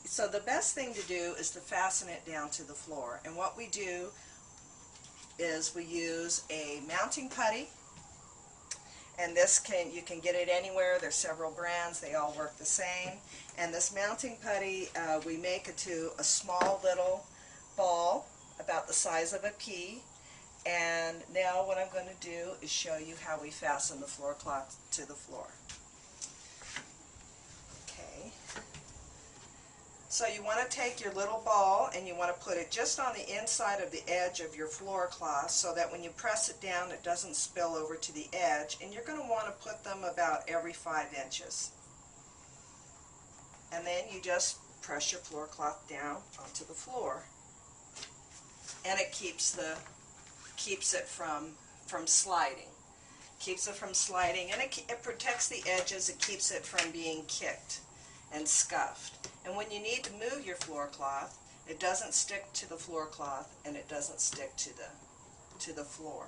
So the best thing to do is to fasten it down to the floor. And what we do is we use a mounting putty, and you can get it anywhere. There's several brands, they all work the same. And this mounting putty, we make it to a small little ball about the size of a pea. And now what I'm going to do is show you how we fasten the floor cloth to the floor. Okay. So you want to take your little ball and you want to put it just on the inside of the edge of your floor cloth so that when you press it down it doesn't spill over to the edge, and you're going to want to put them about every 5 inches. And then you just press your floor cloth down onto the floor, and it keeps it from sliding. Keeps it from sliding, and it protects the edges. It keeps it from being kicked and scuffed. And when you need to move your floor cloth, it doesn't stick to the floor cloth and it doesn't stick to the floor.